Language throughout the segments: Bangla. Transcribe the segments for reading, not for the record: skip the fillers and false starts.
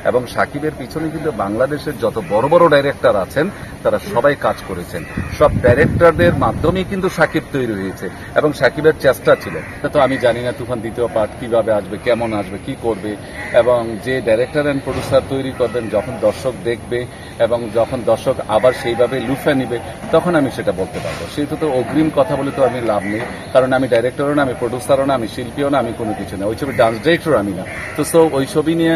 এবং সাকিবের পিছনে কিন্তু বাংলাদেশের যত বড় বড় ডাইরেক্টর আছেন তারা সবাই কাজ করেছেন। সব ডাইরেক্টরদের মাধ্যমেই কিন্তু সাকিব তৈরি হয়েছে এবং সাকিবের চেষ্টা ছিল। তো আমি জানি না তুফান দ্বিতীয় পার্ট কিভাবে আসবে, কেমন আসবে, কি করবে, এবং যে ডাইরেক্টর অ্যান্ড প্রডিউসার তৈরি করবেন যখন দর্শক দেখবে এবং যখন দর্শক আবার সেইভাবে লুফে নিবে তখন আমি সেটা বলতে পারবো। সেহেতু তো অগ্রিম কথা বলে তো আমি লাভ নেই, কারণ আমি ডাইরেক্টরও না, আমি প্রডিউসারও না, আমি শিল্পীও না, আমি কোনো কিছু না, ওই ছবি ডান্স ডিরেক্টর আমি না। তো ওই ছবি নিয়ে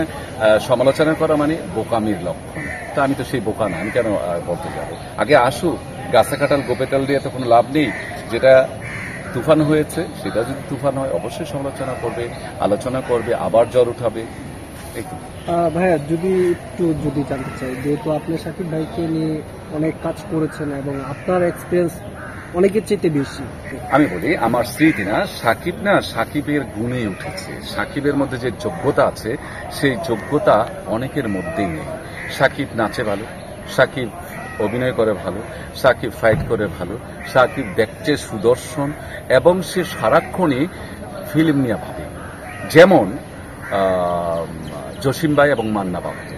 সমালোচনা করা মানে বোকামির লক্ষণ। তো আমি তো সেই বোকা না, আমি কেন বলতে যাবো? আগে আসুক, গাছে কাটাল গোপেটাল দিয়ে তো কোনো লাভ নেই। যেটা তুফান হয়েছে সেটা যদি তুফান হয় অবশ্যই সমালোচনা করবে, আলোচনা করবে, আবার জ্বর উঠাবে। ভাইয়া যদি জানতে চাই, যেহেতু আপনি সাকিব ভাইকে নিয়ে অনেক কাজ করেছেন এবং আপনার এক্সপিরিয়েন্স অনেকের চেয়ে বেশি, আমি বলি আমার স্মৃতি না, সাকিবের গুণে উঠেছে। সাকিবের মধ্যে যে যোগ্যতা আছে সেই যোগ্যতা অনেকের মধ্যেই নেই। সাকিব নাচে ভালো, সাকিব অভিনয় করে ভালো, সাকিব ফাইট করে ভালো, সাকিব দেখতে সুদর্শন এবং সে সারাক্ষণই ফিল্ম নিয়ে ভাবে। যেমন জসিম ভাই এবং মান্না ভাবত,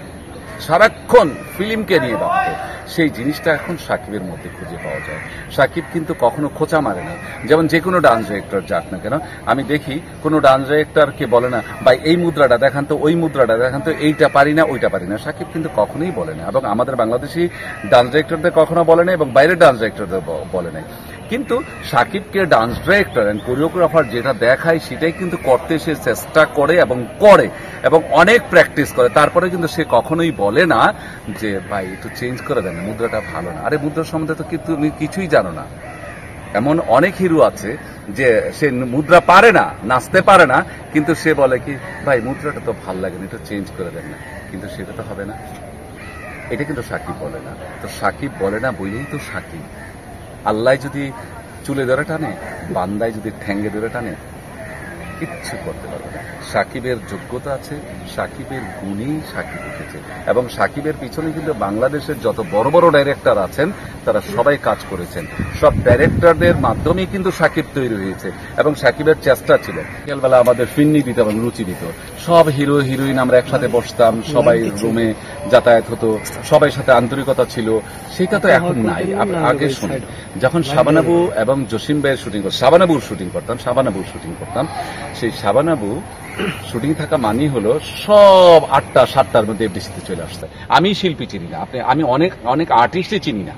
সারাক্ষণ ফিল্মকে নিয়ে ভাবত। সেই জিনিসটা এখন সাকিবের মধ্যে খুঁজে পাওয়া যায়। সাকিব কিন্তু কখনো খোঁচা মারে না। যেমন যে কোনো ডান্স ডিরেক্টর যাক না কেন, আমি দেখি কোনো ডান্স ডিরেক্টরকে বলে না ভাই এই মুদ্রাটা দেখান তো, ওই মুদ্রাটা দেখান তো, এইটা পারি না, ওইটা পারি না। সাকিব কিন্তু কখনোই বলে না, এবং আমাদের বাংলাদেশি ডান্স ডিরেক্টরদের কখনো বলে না এবং বাইরের ডান্স ডিরেক্টরদের বলে নাই। কিন্তু সাকিবকে ডান্স ডিরেক্টর অ্যান্ড কোরিওগ্রাফার যেটা দেখায় সেটাই কিন্তু করতে সে চেষ্টা করে এবং অনেক প্র্যাকটিস করে। তারপরে কিন্তু সে কখনোই বলে না যে ভাই একটু চেঞ্জ করে দেন, মুদ্রাটা ভালো না। আরে মুদ্রা সম্বন্ধে তো তুমি কিছুই জানো না। এমন অনেক হিরো আছে যে সে মুদ্রা পারে না, নাচতে পারে না, কিন্তু সে বলে কি ভাই মুদ্রাটা তো ভালো লাগে না, একটু চেঞ্জ করে দেন না। কিন্তু সেটা তো হবে না। এটা কিন্তু সাকিব বলে না। তো সাকিব বলে না বলেই তো সাকিব। আল্লাহ যদি চুলে ধরে টানে, বান্দায় যদি ঠ্যাঙ্গে ধরে টানে, কিচ্ছু করতে পারবে না। সাকিবের যোগ্যতা আছে, সাকিবের গুণেই সাকিব উঠেছে এবং সাকিবের পিছনে কিন্তু বাংলাদেশের যত বড় বড় ডাইরেক্টর আছেন তারা সবাই কাজ করেছেন। সব ডাইরেক্টরদের মাধ্যমেই কিন্তু সাকিব তৈরি হয়েছে এবং সাকিবের চেষ্টা ছিল। বিকেলবেলা আমাদের ফিন্নি দিত এবং লুচি দিত, সব হিরো হিরোইন আমরা একসাথে বসতাম, সবাই রুমে যাতায়াত হতো, সবাই সাথে আন্তরিকতা ছিল। সেটা তো এখন নাই। আগে শুনি যখন শাবানাবু এবং জসিম ভাইয়ের শাবানাবুর শুটিং করতাম, সেই শাবানাবু শুটিং থাকা মানেই হলো সব 8টা 7টার মধ্যে এফডিসিতে চলে আসছে। আমি শিল্পী চিনি না, আমি অনেক আর্টিস্টই চিনি না।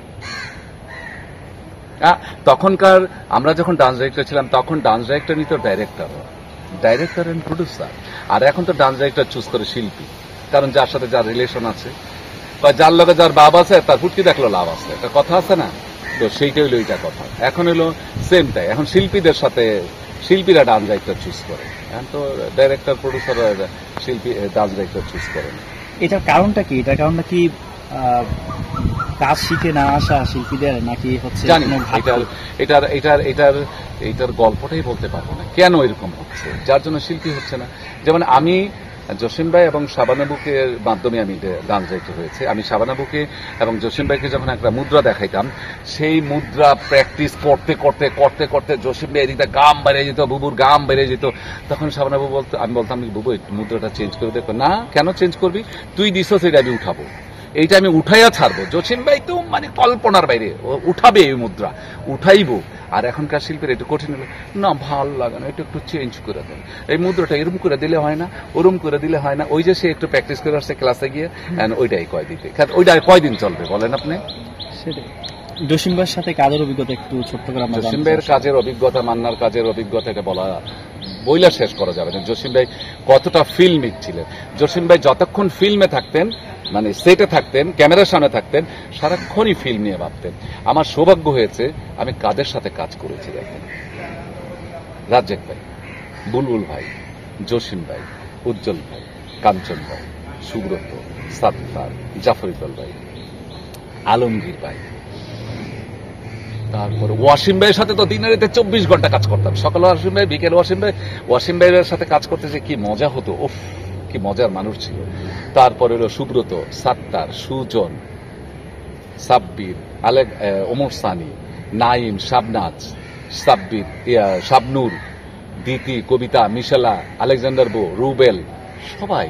তখনকার আমরা যখন ডান্স ডিরেক্টর ছিলাম তখন ডান্স ডিরেক্টর নিত ডাইরেক্টর এন্ড প্রডিউসার, আর এখন তো ডান্স ডিরেক্টর চুজ করে শিল্পী, কারণ যার সাথে যার রিলেশন আছে বা যার লগে যার বাপ আছে তার ফুটকি দেখলো লাভ আছে, একটা কথা আছে না? তো সেইটা হইলো এইটা কথা। এখন হইলো সেমটাই, এখন শিল্পীদের সাথে শিল্পীরা ডান্স ডিরেক্টর চুজ করে। এখন তো ডাইরেক্টর প্রডিউসার শিল্পী ডান্স ডিরেক্টর চুজ করেন। এটার কারণটা কি? কাজ শিখে না আসা শিল্পীদের, নাকি হচ্ছে জানি না। এটার গল্পটাই বলতে পারবো না কেন এরকম হচ্ছে, যার জন্য শিল্পী হচ্ছে না। যেমন আমি জসিম ভাই এবং শাবানাবুকে মাধ্যমে আমি ডান্স ডিরেক্টর হয়েছে। আমি শাবানাবুকে এবং জসিম ভাইকে যখন একটা মুদ্রা দেখাইতাম, সেই মুদ্রা প্র্যাকটিস করতে করতে করতে করতে জসিম ভাই এদিকটা গাম বেড়ে যেত, বুবুর গাম বেড়ে যেত। তখন শাবানাবু বলতো, আমি বলতাম বুবু মুদ্রাটা চেঞ্জ করে দেখো। না, কেন চেঞ্জ করবি? তুই দিস সেটা আমি উঠাবো, এইটা আমি উঠাইয়া ছাড়বো। জসিম ভাই তো মানে কল্পনার বাইরে উঠাবে, এই মুদ্রা উঠাইবো। আর এখনকার শিল্পীর একটু কঠিন হলো, না ভাল লাগে না, এটা একটু চেঞ্জ করে দেন, এই মুদ্রাটা এরম করে দিলে হয় না, ওরম করে দিলে হয় না। ওই যে সে একটু প্র্যাকটিস করে আসছে ক্লাসে গিয়ে, ওইটাই কয় দিতে, ওইটা কয়দিন চলবে বলেন আপনি? সেটাই। জসিম ভাইয়ের সাথে কাজের অভিজ্ঞতা একটু ছোট্ট করে। জসিম ভাইয়ের কাজের অভিজ্ঞতা, মান্নার কাজের অভিজ্ঞতা, এটা বইলা শেষ করা যাবে না। জসিম ভাই কতটা ফিল্মিক ছিলেন। জসিম ভাই যতক্ষণ ফিল্মে থাকতেন, মানে সেটে থাকতেন, ক্যামেরার সামনে থাকতেন, সারাক্ষণই ফিল্ম নিয়ে ভাবতেন। আমার সৌভাগ্য হয়েছে আমি কাদের সাথে কাজ করেছি দেখেন, রাজ্জাক ভাই, বুলবুল ভাই, জসিম ভাই, উজ্জ্বল ভাই, কাঞ্চন ভাই, সুব্রত, সাত্তার, জাফর ইকবাল ভাই, আলমগীর ভাই, তারপরে ওয়াসিম ভাইয়ের সাথে তো দিনের রাতে 24 ঘন্টা কাজ করতাম। সকালে ওয়াসিম ভাই, বিকেল ওয়াসিম ভাইয়ের সাথে কাজ করতে যে কি মজা হতো, উফ কি মজার মানুষ ছিল। তারপরে হলো সুব্রত, সাত্তার, সুজন, সাব্বির, ওমর সানি, নাইম, শাবনাজ, সাব্বির, শাবনুর, দিতি, কবিতা, মিশেলা, আলেকজান্ডার বো, রুবেল, সবাই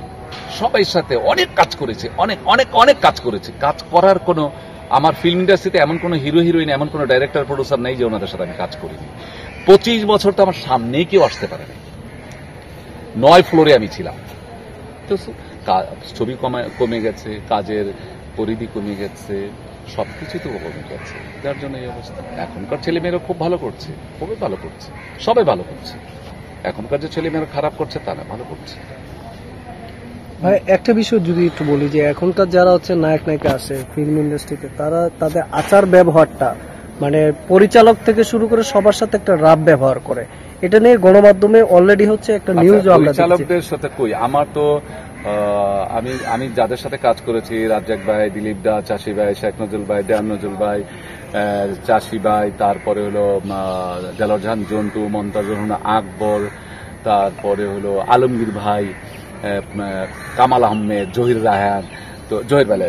সবাই সাথে অনেক কাজ করেছি, অনেক অনেক অনেক কাজ করেছি। কাজ করার কোনো, আমার ফিল্ম ইন্ডাস্ট্রিতে এমন কোনো হিরো হিরোইন, এমন কোনো ডাইরেক্টর প্রডিউসার নেই যে ওনাদের সাথে আমি কাজ করিনি। 25 বছর তো আমার সামনেই কেউ আসতে পারে না। 9 ফ্লোরে আমি ছিলাম। তো ছবি কমে গেছে, কাজের পরিধি কমে গেছে, সবকিছু তো কমে গেছে, যার জন্য এই অবস্থা। এখনকার ছেলেমেয়েরা খুব ভালো করছে, খুবই ভালো করছে, সবাই ভালো করছে। এখনকার যে ছেলেমেয়েরা খারাপ করছে তা না, ভালো করছে। ভাই একটা বিষয় যদি একটু বলি, যে এখনকার যারা হচ্ছে নায়ক নায়িকা আসে ফিল্ম ইন্ডাস্ট্রিতে, তারা তাদের আচার ব্যবহারটা মানে পরিচালক থেকে শুরু করে সবার সাথে একটা রাফ ব্যবহার করে। এটা নিয়ে গণমাধ্যমে অলরেডি হচ্ছে একটা নিউজও আমরা দেখছি। পরিচালকদের সাথে কই, আমার তো আমি যাদের সাথে কাজ করেছি, রাজ্জাক ভাই, দিলীপ দা, চাষি ভাই, শেখ নজরুল ভাই, দেয়ান নজরুল ভাই, চাষি ভাই, তারপরে হলো দেলোয়ার জাহান জন্টু, মমতাজুর রহমান আকবর, তারপরে হলো আলমগীর ভাই, কামাল আহমেদ, জহির রায়হান, তো জহির ভাই,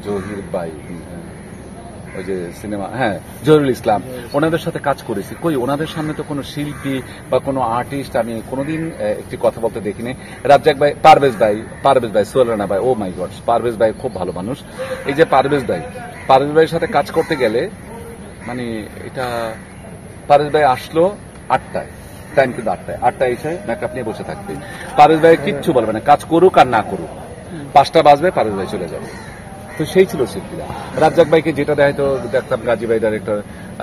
জহির ভাই, ওই যে সিনেমা, হ্যাঁ, জহিরুল ইসলাম, ওনাদের সাথে কাজ করেছি। কই ওনাদের সামনে তো কোনো শিল্পী বা কোনো আর্টিস্ট আমি কোনোদিন একটি কথা বলতে দেখিনি। রাজ্জাক ভাই, পারভেজ ভাই, সোহেল রানা ভাই, ও মাই গড, পারভেজ ভাই খুব ভালো মানুষ। এই যে পারভেজ ভাইয়ের সাথে কাজ করতে গেলে মানে এটা, পারভেজ ভাই আসলো 8টায়, টাইম কিন্তু 8টায় এসে মেকআপ নিয়ে বসে থাকবে। পারভেজ ভাই কিচ্ছু বলবে না, কাজ করুক আর না করুক, 5টা বাজবে পারভেজ ভাই চলে যাবে। তো সেই ছিল শিল্পীরা। রাজ্জাক ভাইকে যেটা দেয় তো দেখতাম, গাজী ভাই ডাইরেক্টর,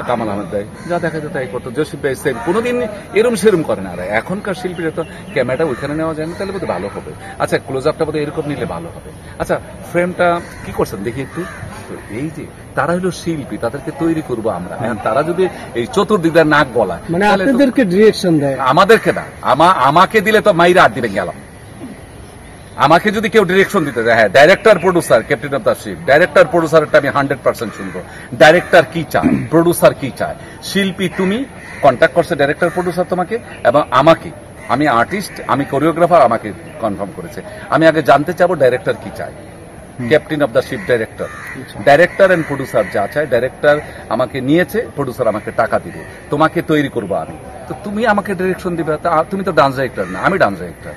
কামাল আহমেদ ভাই যা দেখা যেত তাই করতো, জসিফ ভাই সেম, কোনোদিন এরম সেরম করে না। আর এখনকার শিল্পীরা তো ক্যামেরাটা ওইখানে নেওয়া যায় না, তাহলে বোধহয় ভালো হবে। আচ্ছা, ক্লোজ আপটা বোধহয় এরকম নিলে ভালো হবে। আচ্ছা, ফ্রেমটা কি করছেন দেখি একটু। তো এই যে তারা হলো শিল্পী, তাদেরকে তৈরি করবো আমরা। তারা যদি এই চতুর্দিক দিয়ে নাক গলায়, মানে আপনাদেরকে ডিরেকশন দেয়, আমাদেরকে না, আমাকে দিলে তো মাইরা আর দিবে গেলাম। আমাকে যদি কেউ ডিরেকশন দিতে দেয়, হ্যাঁ, director producer, captain of the ship, director প্রডিউসারটা আমি 100% শুনবো। ডাইরেক্টর কি চায়, প্রডিউসার কি চায়। শিল্পী তুমি কন্ট্যাক্ট করছে ডাইরেক্টর প্রডিউসার তোমাকে এবং আমাকে, আমি আর্টিস্ট, আমি কোরিওগ্রাফার, আমাকে কনফার্ম করেছে। আমি আগে জানতে চাবো ডাইরেক্টর কি চায়। Captain of the ship director and producer যা চায়, ডাইরেক্টর আমাকে নিয়েছে, প্রডিউসার আমাকে টাকা দিবে, তোমাকে তৈরি করবো আমি। তো তুমি আমাকে ডিরেকশন দিবে, তুমি তো ডান্স ডাইরেক্টর না, আমি ডান্স ডাইরেক্টর।